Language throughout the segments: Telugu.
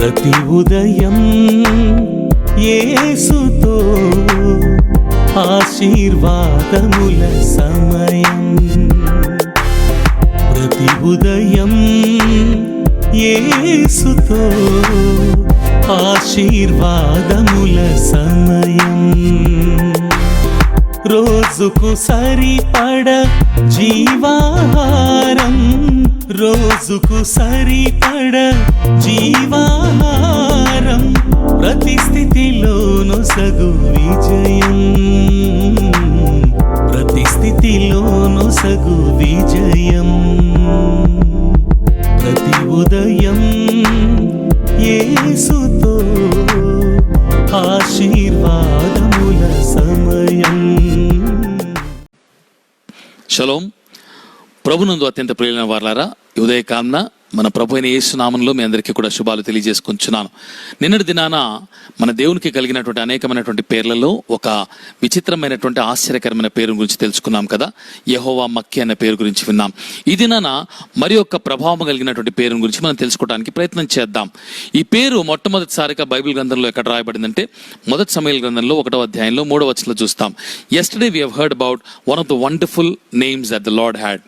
ప్రతి ఉదయం యేసుతో ఆశీర్వాదముల సమయం. ప్రతి ఉదయం యేసుతో ఆశీర్వాదముల సమయం. రోజుకు సరిపడ జీవాహారం, రోజుకు సరిపడ జీవాహారం, ప్రతి స్థితిలోను సగు విజయం, ప్రతి స్థితిలోను సగు విజయం. ప్రతి ఉదయం యేసుతో ఆశీర్వాదముల సమయం. షలోం. ప్రభునందు అత్యంత ప్రియులైన వారలారా, ఉదయకాంన మన ప్రభు అయిన యేసు నామంలో మీ అందరికీ కూడా శుభాలు తెలియజేసుకుంటున్నాను. నిన్నటి దినాన మన దేవునికి కలిగినటువంటి అనేకమైనటువంటి పేర్లలో ఒక విచిత్రమైనటువంటి ఆశ్చర్యకరమైన పేరు గురించి తెలుసుకున్నాం కదా. యెహోవా మక్కే అనే పేరు గురించి విన్నాం. ఈ దినాన మరి యొక్క ప్రభావం కలిగినటువంటి పేరు గురించి మనం తెలుసుకోవడానికి ప్రయత్నం చేద్దాం. ఈ పేరు మొట్టమొదటిసారిగా బైబిల్ గ్రంథంలో ఎక్కడ రాయబడిందంటే మొదటి సమూయేలు గ్రంథంలో 1వ అధ్యాయంలో 3వ వచనంలో చూస్తాం. Yesterday we have heard about one of the wonderful names that the Lord had.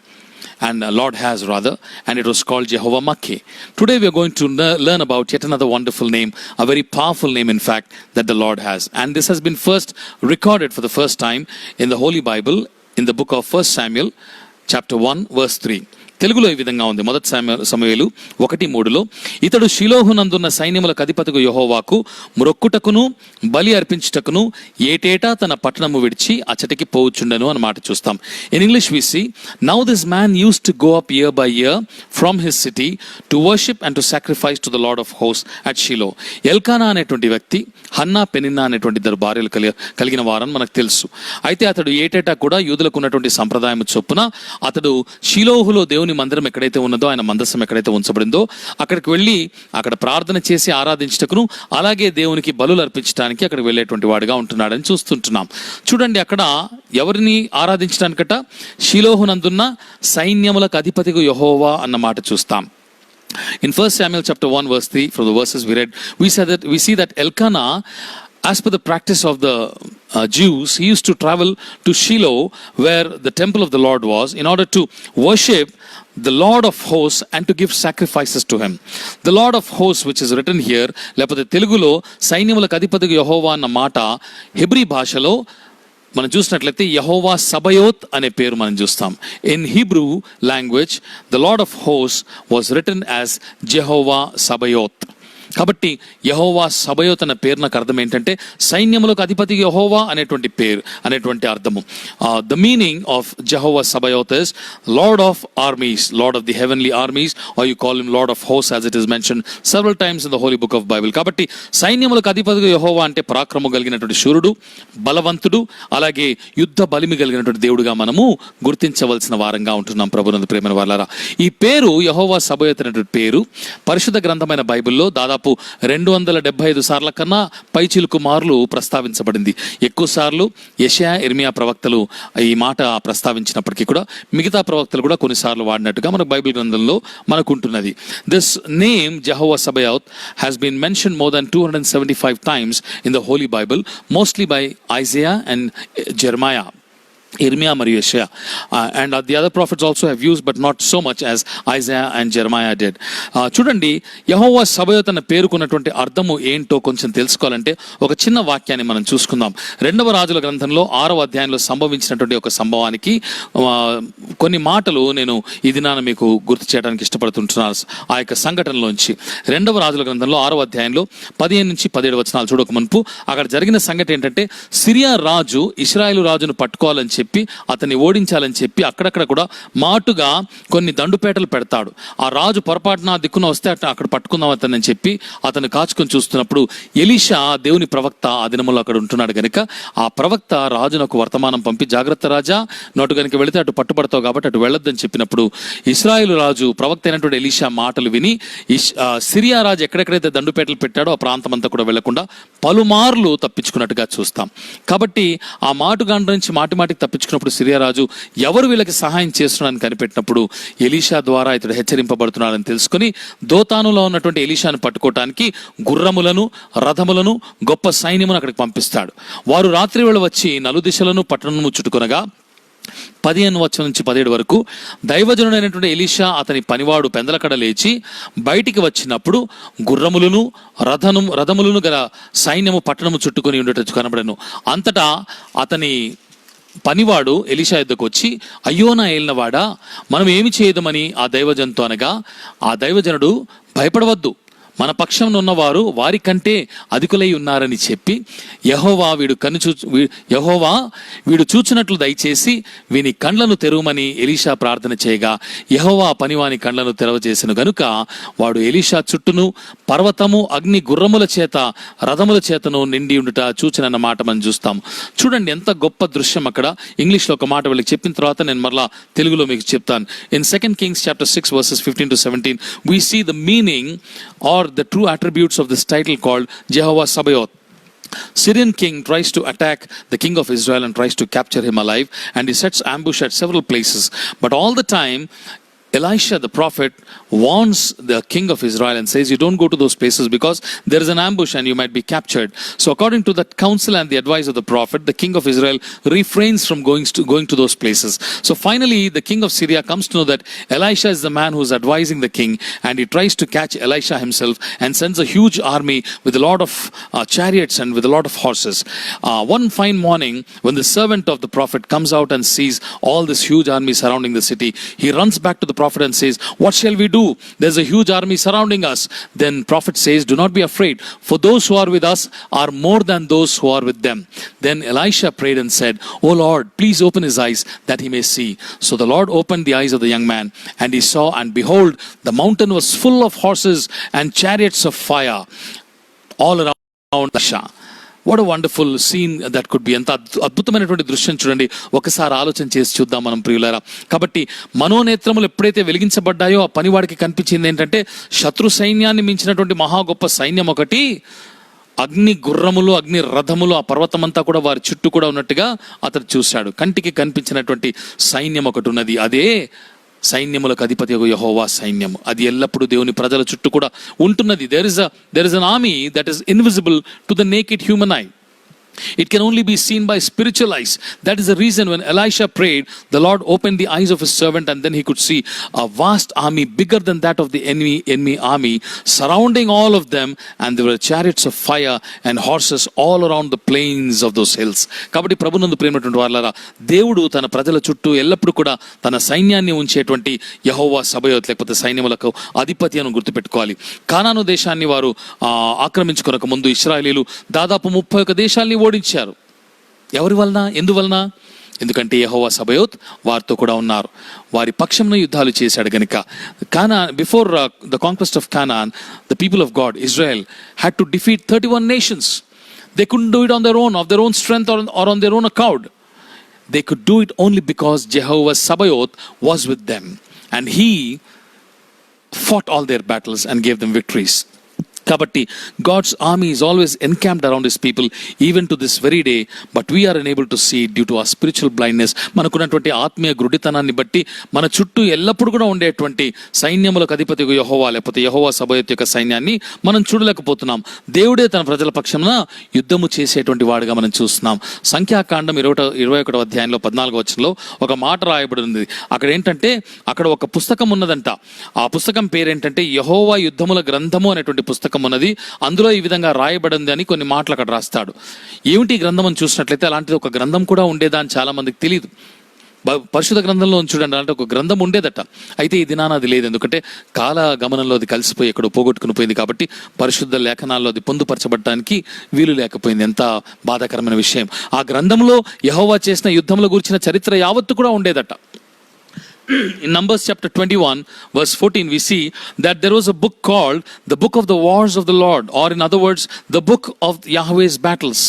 And Lord has rather, and it was called Jehovah Makkeh. Today we are going to learn about yet another wonderful name, a very powerful name in fact that the Lord has. And this has been first recorded for the first time in the Holy Bible in the book of 1 Samuel chapter 1 verse 3. తెలుగులో ఈ విధంగా ఉంది. మొదటి సమూయేలు 1:3 ఇతడు షిలోహునందున్న సైన్యములకు అధిపతిగు యెహోవాకు మ్రొక్కుటకును బలి అర్పించుటకును ఏటేటా తన పట్టణము విడిచి అచ్చటికి పోవుచుండెను అన్న మాట చూస్తాం. In English we see, now this man used to go up year by year from his city to worship and to sacrifice to the Lord of host at Shiloh. Elkanah అనేటువంటి వ్యక్తి, హన్నా పెనిన్నా అనేటువంటి ఇద్దరు భార్యలు కలిగిన వారని మనకు తెలుసు. అయితే అతడు ఏటేటా కూడా యూదులకు ఉన్నటువంటి సంప్రదాయం చొప్పున అతడు షిలోహులో దేవుని మందిరం ఎక్కడైతే ఉన్నదో, ఆయన మందసం ఎక్కడైతే ఉంచబడిందో అక్కడికి వెళ్ళి అక్కడ ప్రార్థన చేసి ఆరాధించటకును అలాగే దేవునికి బలులు అర్పించడానికి అక్కడికి వెళ్ళేటువంటి వాడిగా ఉంటున్నాడని చూస్తుంటున్నాం. చూడండి, అక్కడ ఎవరిని ఆరాధించడానికట? షిలోహునందున్న సైన్యములకు అధిపతిగా యెహోవా అన్న మాట చూస్తాం. In 1 Samuel chapter 1 verse 3, from the verses we read, we see that Elkanah, as per the practice of the Jews, he used to travel to Shiloh, where the temple of the Lord was, in order to worship the Lord of hosts and to give sacrifices to him. The Lord of hosts, which is written here, లేకపోతే తెలుగులో సైన్యములకు అధిపతిగా యెహోవా అన్న మాట హెబ్రీ భాషలో మనం చూసినట్లయితే యెహోవా సబయోత్ అనే పేరు మనం చూస్తాం. In Hebrew language the Lord of host was written as Jehovah Sabaoth. కాబట్టి యెహోవా సబయోత్ అన్న పేరు నాకు అర్థం ఏంటంటే సైన్యములకు అధిపతి యెహోవా అనేటువంటి పేరు అనేటువంటి అర్థము. The meaning of Jehovah Sabaoth is Lord of armies, Lord of the heavenly armies, or you call him Lord of host as it is mention several times in the holy book of Bible. కాబట్టి సైన్యములకు అధిపతిగా యెహోవా అంటే పరాక్రమం కలిగినటువంటి శూరుడు, బలవంతుడు, అలాగే యుద్ధ బలిమి కలిగినటువంటి దేవుడుగా మనము గుర్తించవలసిన వారంగా ఉంటున్నాం. ప్రభునందు ప్రేమైన వారలారా, ఈ పేరు యెహోవా సబయోత్ అనేటువంటి పేరు పరిశుద్ధ గ్రంథమైన బైబిల్లో దాదాపు 275 సార్ల కన్నా పైచిలుకు మార్లు ప్రస్తావించబడింది. ఎక్కువ సార్లు యెషయా, ఇర్మియా ప్రవక్తలు ఈ మాట ప్రస్తావించినప్పటికీ కూడా మిగతా ప్రవక్తలు కూడా కొన్నిసార్లు వాడినట్టుగా మన బైబిల్ గ్రంథంలో మనకు ఉంటున్నది. This name Jehovah Sabaoth has been mentioned more than 275 times in the Holy Bible, mostly by Isaiah and Jeremiah. Irmiah మరియు యెషయా, and the other prophets also have used, but not so much as Isaiah and Jeremiah did. చూడండి, యెహోవా సబయోత్ అన్న పేరుకున్నటువంటి అర్థము ఏంటో కొంచెం తెలుసుకోవాలంటే ఒక చిన్న వాక్యాన్ని మనం చూసుకుందాం. 2వ రాజుల గ్రంథంలో 6వ అధ్యాయంలో సంభవించినటువంటి ఒక సంభవానికి కొన్ని మాటలు నేను ఈ దినాన మీకు గుర్తు చేయడానికి ఇష్టపడుతుంటున్నాను. ఆ యొక్క సంఘటనలోంచి 2వ రాజుల గ్రంథంలో 6వ అధ్యాయంలో 15 నుంచి 17 వచనాలు చూడక మునుపు అక్కడ జరిగిన సంగతి ఏంటంటే, సిరియా రాజు ఇశ్రాయేలు రాజును పట్టుకోవాలని చెప్పి అతన్ని ఓడించాలని చెప్పి అక్కడక్కడ కూడా మాటుగా కొన్ని దండుపేటలు పెడతాడు. ఆ రాజు పొరపాటున దిక్కున వస్తే అక్కడ పట్టుకుందాం అతన్ని చెప్పి అతను కాచుకొని చూస్తున్నప్పుడు ఎలీషా దేవుని ప్రవక్త ఆ దినములో అక్కడ ఉంటున్నాడు కనుక ఆ ప్రవక్త రాజునకు వర్తమానం పంపి, జాగ్రత్త రాజా, నోటు కనుక వెళితే అటు పట్టుబడతావు కాబట్టి అటు వెళ్ళొద్దని చెప్పినప్పుడు ఇశ్రాయేలు రాజు ప్రవక్త అయినటువంటి ఎలీషా మాటలు విని సిరియా రాజు ఎక్కడెక్కడైతే దండుపేటలు పెట్టాడో ఆ ప్రాంతం అంతా కూడా వెళ్లకుండా పలుమార్లు తప్పించుకున్నట్టుగా చూస్తాం. కాబట్టి ఆ మాటుగాండ నుంచి మాటికి రప్పించుకున్నప్పుడు సిరియా రాజు ఎవరు వీళ్ళకి సహాయం చేస్తున్నాడని కనిపెట్టినప్పుడు ఎలీషా ద్వారా ఇతడు హెచ్చరింపబడుతున్నాడని తెలుసుకుని దోతానులో ఉన్నటువంటి ఎలీషాను పట్టుకోవటానికి గుర్రములను రథములను గొప్ప సైన్యమును అక్కడికి పంపిస్తాడు. వారు రాత్రి వేళ వచ్చి నలుదిశలను పట్టణము చుట్టుకొనగా 15 వచనం నుంచి 17 వరకు దైవజనుడైనటువంటి ఎలీషా అతని పనివాడు పెందలకడ లేచి బయటికి వచ్చినప్పుడు గుర్రములను రథములను గల సైన్యము పట్టణము చుట్టుకొని ఉండేటట్టు కనబడను. అంతటా అతని పనివాడు ఎలీషా యుద్ధకు వచ్చి, అయ్యో నా ఏలినవాడా, మనం ఏమి చేయదమని ఆ దైవజనుతో అనగా, ఆ దైవజనుడు భయపడవద్దు, మన పక్షం ఉన్నవారు వారి కంటే అధికులై ఉన్నారని చెప్పి యెహోవా వీడు చూచినట్లు దయచేసి వీని కండ్లను తెరవమని ఎలీషా ప్రార్థన చేయగా యెహోవా పనివాని కండ్లను తెరవచేసెను గనుక వాడు ఎలీషా చుట్టూను పర్వతము అగ్ని గుర్రముల చేత రథముల చేతను నిండి ఉండుట చూచినన్న మాట మనం చూస్తాం. చూడండి ఎంత గొప్ప దృశ్యం. అక్కడ ఇంగ్లీష్లో ఒక మాట వీళ్ళకి చెప్పిన తర్వాత నేను మరలా తెలుగులో మీకు చెప్తాను. In 2 Kings chapter 6 verses 15 to 17 we see the meaning or the true attributes of this title called Jehovah Sabaoth. Syrian king tries to attack the king of Israel and tries to capture him alive, and he sets ambush at several places, but all the time Elisha the prophet warns the king of Israel and says, you don't go to those places because there is an ambush and you might be captured. So according to that counsel and the advice of the prophet, the king of Israel refrains from going to those places. So finally the king of Syria comes to know that Elisha is the man who is advising the king, and he tries to catch Elisha himself and sends a huge army with a lot of chariots and with a lot of horses. One fine morning when the servant of the prophet comes out and sees all this huge army surrounding the city, he runs back to the prophet and says, what shall we do? There's a huge army surrounding us. Then prophet says, do not be afraid, for those who are with us are more than those who are with them. Then Elisha prayed and said, O Lord, please open his eyes that he may see. So the Lord opened the eyes of the young man, and he saw, and behold, the mountain was full of horses and chariots of fire all around Elisha. What a wonderful scene that could be. ఎంత అద్భుతమైనటువంటి దృశ్యం చూడండి. ఒకసారి ఆలోచన చేసి చూద్దాం మనం ప్రియులారా. కాబట్టి మనోనేత్రములు ఎప్పుడైతే వెలిగించబడ్డాయో ఆ పనివాడికి కనిపించింది ఏంటంటే శత్రు సైన్యాన్ని మించినటువంటి మహా గొప్ప సైన్యం ఒకటి, అగ్ని గుర్రములు అగ్ని రథములు ఆ పర్వతమంతా కూడా వారి చుట్టూ కూడా ఉన్నట్టుగా అతడు చూశాడు. కంటికి కనిపించినటువంటి సైన్యం ఒకటి ఉన్నది, అదే సైన్యములకు అధిపతి యెహోవా సైన్యము. అది ఎల్లప్పుడూ దేవుని ప్రజల చుట్టూ కూడా ఉంటున్నది. there is an army that is invisible to the naked human eye. It can only be seen by spiritual eyes. That is the reason when Elisha prayed, the Lord opened the eyes of his servant, and then he could see a vast army bigger than that of the enemy army surrounding all of them, and there were chariots of fire and horses all around the plains of those hills. కాబట్టి ప్రభునందు ప్రియమైనటువంటి వారలారా, దేవుడు తన ప్రజల చుట్టూ ఎల్లప్పుడూ కూడా తన సైన్యాన్ని ఉంచేటువంటి యెహోవా సబయోత్ లేకపోతే సైన్యములకు అధిపతి అని గుర్తుపెట్టుకోవాలి. కానాను దేశాన్ని వారు ఆక్రమించుకొనక ముందు ఇశ్రాయేలీలు దాదాపు 31 దేశాల్ని ఓడించారు. ఎవరి వలన? ఎందువలన? ఎందుకంటే యెహోవా సబయోత్ వారితో కూడా ఉన్నారు, వారి పక్షంలో యుద్ధాలు చేశాడు గనుక. Before the conquest of Canaan, the people of God, Israel, had to defeat 31 nations. They couldn't do it on their own, of their own strength or on their own account. They could do it only because Jehovah Sabaoth was with them, and he fought all their battles and gave them victories. కాబట్టి God's army is always encamped around his people even to this very day, but we are unable to see it due to our spiritual blindness. మనకున్నటువంటి ఆత్మీయ గుడ్డితనాన్ని బట్టి మన చుట్టూ ఎల్లప్పుడూ కూడా ఉండేటువంటి సైన్యములకు అధిపతి యెహోవా లేకపోతే యెహోవా సబయోత్ యొక్క సైన్యాన్ని మనం చూడలేకపోతున్నాం. దేవుడే తన ప్రజల పక్షంన యుద్ధము చేసేటువంటి వాడుగా మనం చూస్తున్నాం. సంఖ్యాకాండం 21వ అధ్యాయంలో 14వ వచనంలో ఒక మాట రాయబడి ఉంది. అక్కడ ఏంటంటే అక్కడ ఒక పుస్తకం ఉన్నదంట. ఆ పుస్తకం పేరేంటంటే యెహోవా యుద్ధముల గ్రంథము అనేటువంటి పుస్తకం ఉన్నది. అందులో ఈ విధంగా రాయబడింది అని కొన్ని మాటలు అక్కడ రాస్తాడు. ఏమిటి గ్రంథం అని చూసినట్లయితే అలాంటిది ఒక గ్రంథం కూడా ఉండేదా అని చాలా మందికి తెలియదు. పరిశుద్ధ గ్రంథంలో చూడండి, అలాంటి ఒక గ్రంథం ఉండేదట. అయితే ఈ దినాన అది లేదు, ఎందుకంటే కాల గమనంలో అది కలిసిపోయి ఎక్కడో పోగొట్టుకుని పోయింది. కాబట్టి పరిశుద్ధ లేఖనాల్లో అది పొందుపరచబడటానికి వీలు లేకపోయింది. ఎంత బాధాకరమైన విషయం. ఆ గ్రంథంలో యెహోవా చేసిన యుద్ధముల గురించిన చరిత్ర యావత్తు కూడా ఉండేదట. In Numbers chapter 21 verse 14 we see that there was a book called the book of the wars of the Lord, or in other words the book of Yahweh's battles.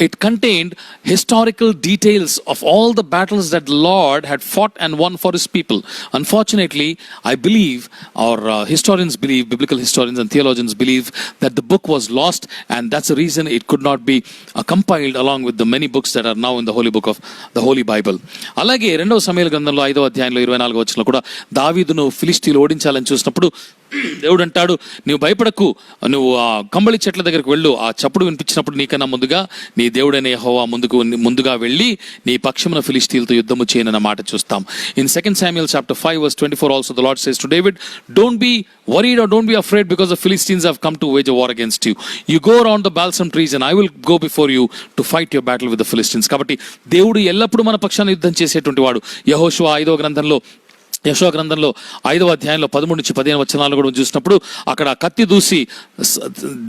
it contained historical details of all the battles that the Lord had fought and won for his people. Unfortunately, I believe, or historians believe, biblical historians and theologians believe, that the book was lost, and that's the reason it could not be compiled along with the many books that are now in the holy book of the Holy Bible. అలాగే 2వ సమూయేలు గ్రంథంలో 5వ అధ్యాయంలో 24వ వచనంలో కూడా దావీదును ఫిలిష్తీయులు ఓడించాలని చూసినప్పుడు దేవుడు అంటాడు, నువ్వు భయపడకు, నువ్వు ఆ కంబళి చెట్ల దగ్గరికి వెళ్ళు, ఆ చప్పుడు వినిపించినప్పుడు నీకన్నా ముందుగా నీ దేవుడైన యెహోవా ముందుగా వెళ్ళి నీ పక్షమున ఫిలిష్తీయులతో యుద్ధము చేయనన్న మాట చూస్తాం. In 2 Samuel chapter 5 verse 24 also the Lord says to David, don't be worried or don't be afraid because the Philistines have come to wage a war against you. You go around the balsam trees and I will go before you to fight your battle with the Philistines. కాబట్టి దేవుడు ఎల్లప్పుడూ మన పక్షాన యుద్ధం చేసేటువంటి వాడు. యెహోషువ 5వ గ్రంథంలో, యెషయా గ్రంథంలో 5వ అధ్యాయంలో 13 నుంచి 15 వచనాలు కూడా చూసినప్పుడు అక్కడ కత్తి దూసి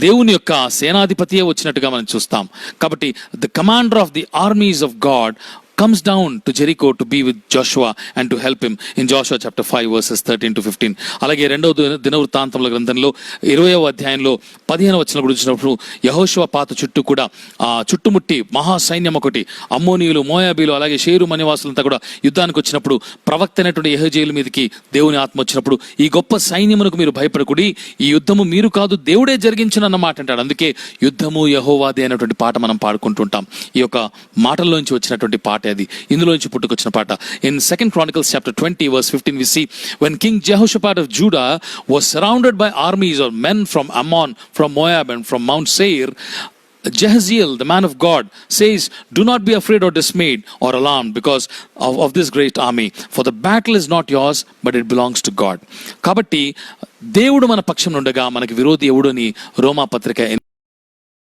దేవుని యొక్క సేనాధిపతియే వచ్చినట్టుగా మనం చూస్తాం. కాబట్టి the commander of the armies of God comes down to Jericho to be with Joshua and to help him in Joshua chapter 5 verses 13 to 15. అలాగే 2వ దినవృత్తాంతముల గ్రంథంలో 20వ అధ్యాయంలో 15వ వచనం గురించి చూసినప్పుడు యెహోషువ పాత చుట్టూ కూడా చుట్టుముట్టి మహా సైన్యం ఒకటి, అమ్మోనీయులు, మోయాబీలు, అలాగే షేరు మనివాసులంతా కూడా యుద్ధానికి వచ్చినప్పుడు ప్రవక్త అయినటువంటి యెహెజేలు మీదకి దేవుని ఆత్మ వచ్చినప్పుడు, ఈ గొప్ప సైన్యమునకు మీరు భయపడకుడి, ఈ యుద్ధము మీరు కాదు దేవుడే జరిగించునన్న మాట అంటాడు. అందుకే యుద్ధము యెహోవాదే అనేటువంటి పాట మనం పాడుకుంటుంటాం. ఈ యొక్క మాటల్లోంచి వచ్చినటువంటి పాట అది, ఇందులోంచి పుట్టుకొచ్చిన పాట. In 2 Chronicles chapter 20 verse 15 we see, when King Jehoshaphat of Judah was surrounded by armies of men from Ammon, from Moab and from Mount Seir, Jehaziel, the man of God, says, do not be afraid or dismayed or alarmed because of this great army, for the battle is not yours but it belongs to God. కాబట్టి దేవుడు మన పక్షం ఉండగా మనకి విరోధి ఎవడని రోమా పత్రిక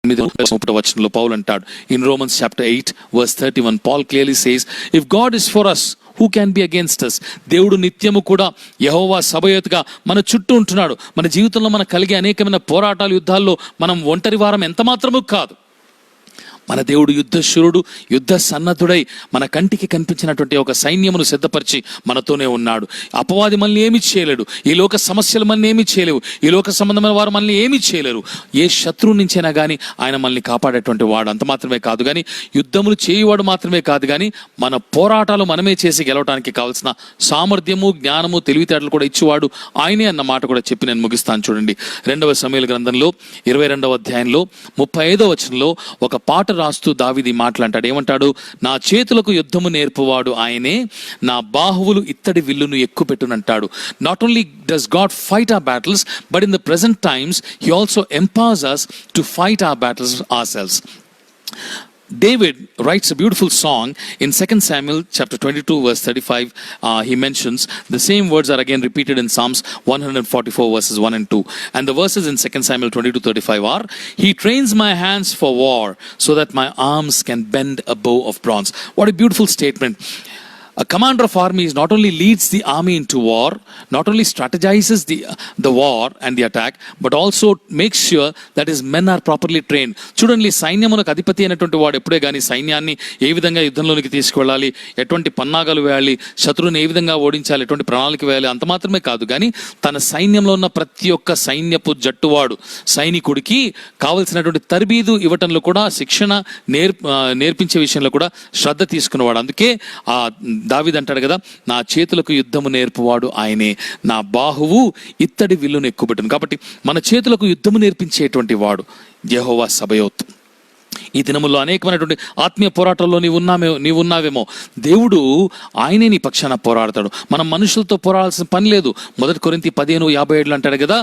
8వ వచనంలో పౌలు అంటాడు. In Romans chapter 8 verse 31 Paul clearly says, if God is for us, who can be against us? దేవుడు నిత్యము కూడా యెహోవా సభయతుగా మన చుట్టూ ఉంటున్నాడు. మన జీవితంలో మనకు కలిగే అనేకమైన పోరాటాలు, యుద్ధాల్లో మనం ఒంటరి వారం ఎంత మాత్రము కాదు. మన దేవుడు యుద్ధశూరుడు, యుద్ధ సన్నద్ధుడై మన కంటికి కనిపించినటువంటి ఒక సైన్యమును సిద్ధపరిచి మనతోనే ఉన్నాడు. అపవాది మనల్ని ఏమీ చేయలేడు, ఈ లోక సమస్యలు మనల్ని ఏమీ చేయలేవు, ఈ లోక సంబంధమైన వారు మనల్ని ఏమీ చేయలేరు. ఏ శత్రువు నుంచైనా కానీ ఆయన మనల్ని కాపాడేటువంటి వాడు. అంత మాత్రమే కాదు కానీ యుద్ధములు చేయువాడు మాత్రమే కాదు కానీ మన పోరాటాలు మనమే చేసి గెలవడానికి కావాల్సిన సామర్థ్యము, జ్ఞానము, తెలివితేటలు కూడా ఇచ్చేవాడు ఆయనే అన్న మాట కూడా చెప్పి నేను ముగిస్తాను. చూడండి, 2వ సమూయేలు గ్రంథంలో 22వ అధ్యాయంలో 35వ వచనంలో ఒక పాట రాస్తూ దావీదు మాట్లాంటాడు. ఏమంటాడు? నా చేతులకు యుద్ధము నేర్పువాడు ఆయనే, నా బాహువులు ఇత్తడి విల్లును ఎక్కుపెట్టునంటాడు. Not only does God fight our battles, but in the present times he also empowers us to fight our battles ourselves. David writes a beautiful song in 2 Samuel chapter 22 verse 35. He mentions the same words are again repeated in Psalms 144 verses 1 and 2. And the verses in 2 Samuel 22:35 are, he trains my hands for war so that my arms can bend a bow of bronze. What a beautiful statement. A commander of armies not only leads the army into war, not only strategizes the war and the attack, but also makes sure that his men are properly trained. చూడండి, సైన్యమునకు అధిపతి అయినటువంటి వాడు ఎప్పుడే కానీ సైన్యాన్ని ఏ విధంగా యుద్ధంలోనికి తీసుకువెళ్ళాలి, ఎటువంటి పన్నాగాలు వేయాలి, శత్రువుని ఏ విధంగా ఓడించాలి, ఎటువంటి ప్రణాళిక వేయాలి, అంత మాత్రమే కాదు కానీ తన సైన్యంలో ఉన్న ప్రతి ఒక్క సైన్యపు జట్టువాడు, సైనికుడికి కావలసినటువంటి తర్బీదు ఇవ్వటంలో కూడా, శిక్షణ నేర్పించే విషయంలో కూడా శ్రద్ధ తీసుకున్నవాడు. అందుకే ఆ దావీదు అంటాడు కదా, నా చేతులకు యుద్ధము నేర్పువాడు ఆయనే, నా బాహువు ఇత్తడి విల్లును ఎక్కుపెట్టును. కాబట్టి మన చేతులకు యుద్ధము నేర్పించేటువంటి వాడు యెహోవా సబయోత్. ఈ దినముల్లో అనేకమైనటువంటి ఆత్మీయ పోరాటంలో నీవు ఉన్నావేమో. దేవుడు ఆయనే నీ పక్షాన పోరాడతాడు. మనం మనుషులతో పోరాడాల్సిన పని లేదు. 1 కొరింథీ 15:57 అంటాడు కదా,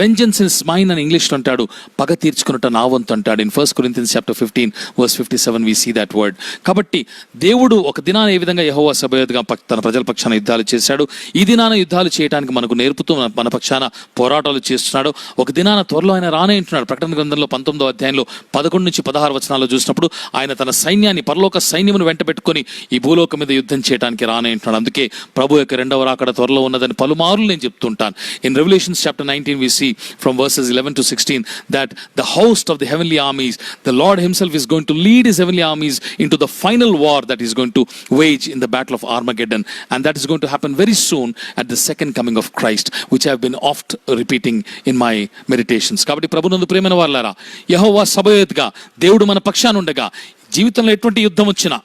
వెంజన్స్ ఇస్ మైన్ అని ఇంగ్లీష్లో అంటాడు, పగ తీర్చుకున్నట్టు నా వంతు అంటాడు. In 1 Corinthians chapter 15 verse 57 we see that word. కాబట్టి దేవుడు ఒక దినాన ఏ విధంగా యెహోవా సబయోతుగా తన ప్రజల పక్షాన యుద్ధాలు చేశాడు, ఈ దినాన యుద్ధాలు చేయడానికి మనకు నేర్పుతూ మన పక్షాన పోరాటాలు చేస్తున్నాడు. ఒక దినాన త్వరలో ఆయన రానే ఉంటున్నాడు. ప్రకటన గ్రంథంలో 19వ అధ్యాయంలో 11 నుంచి 16 వచనాల్లో చూసినప్పుడు ఆయన తన సైన్యాన్ని, పరలోక సైన్యమును వెంట పెట్టుకొని ఈ భూలోకం మీద యుద్ధం చేయడానికి రానే ఉంటున్నాడు. అందుకే ప్రభు యొక్క రెండవ రాకడ త్వరలో ఉన్నదని పలుమార్లు నేను చెప్తుంటాను. In Revelations chapter 19 we see from verses 11 to 16 that the host of the heavenly armies, the Lord himself is going to lead his heavenly armies into the final war that he is going to wage in the battle of Armageddon, and that is going to happen very soon at the second coming of Christ, which I have been oft repeating in my meditations. కాబట్టి ప్రభునందు ప్రియమైన వారలారా, యెహోవా సబయోతుగా దేవుడు మన పక్షాన ఉండగా జీవితంలో ఎటువంటి యుద్ధం వచ్చినా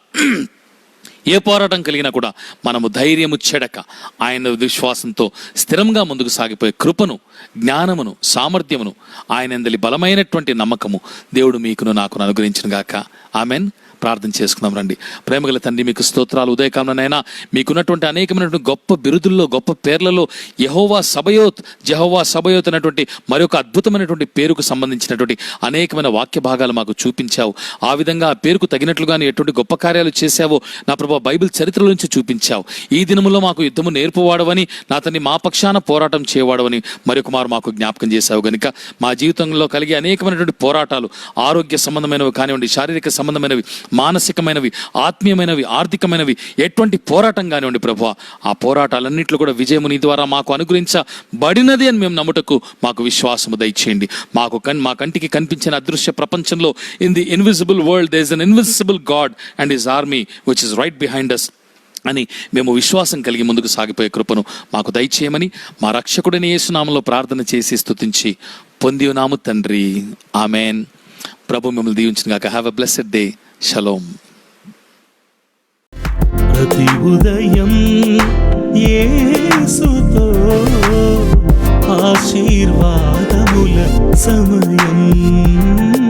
ఏ పోరాటం కలిగినా కూడా మనము ధైర్యము చెడక ఆయన విశ్వాసంతో స్థిరంగా ముందుకు సాగిపోయే కృపను, జ్ఞానమును, సామర్థ్యమును, ఆయన ఎందలి బలమైనటువంటి నమ్మకము దేవుడు మీకును నాకును అనుగ్రహించును గాక. ఆమెన్. ప్రార్థన చేసుకుందాం రండి. ప్రేమగల తండ్రి, మీకు స్తోత్రాలు. ఉదయకాలనైనా మీకున్నటువంటి అనేకమైనటువంటి గొప్ప బిరుదుల్లో, గొప్ప పేర్లలో యెహోవా సబయోత్, జెహోవా సబయోత్ అనేటువంటి మరొక అద్భుతమైనటువంటి పేరుకు సంబంధించినటువంటి అనేకమైన వాక్య భాగాలు మాకు చూపించావు. ఆ విధంగా ఆ పేరుకు తగినట్లుగానే ఎటువంటి గొప్ప కార్యాలు చేశావో నా ప్రభు బైబిల్ చరిత్రల నుంచి చూపించావు. ఈ దినములో మాకు యుద్ధము నేర్పువాడవని, నా తండ్రి మా పక్షాన పోరాటం చేయవాడవని మరొక మారు మాకు జ్ఞాపకం చేశావు గనుక మా జీవితంలో కలిగే అనేకమైనటువంటి పోరాటాలు, ఆరోగ్య సంబంధమైనవి కానివ్వండి, శారీరక సంబంధమైనవి, మానసికమైనవి, ఆత్మీయమైనవి, ఆర్థికమైనవి, ఎటువంటి పోరాటం కానివ్వండి ప్రభువా, ఆ పోరాటాలన్నింటిలో కూడా విజయము నీ ద్వారా మాకు అనుగ్రహించబడినది అని మేము నమ్ముటకు మాకు విశ్వాసము దయచేయండి. మా కంటికి కనిపించిన అదృశ్య ప్రపంచంలో, in the invisible world there is an invisible God and his army which is right behind us అని మేము విశ్వాసం కలిగి ముందుకు సాగిపోయే కృపను మాకు దయచేయమని మా రక్షకుడిని యేసు నామములో ప్రార్థన చేసి స్తుతించి పొంది ఉన్నాము తండ్రి. ఆమెన్. ప్రభు మిమ్మల్ని దీవించును గాక. Have a blessed day. Shalom. ప్రతి ఉదయం యేసుతో ఆశీర్వాదముల సమయం.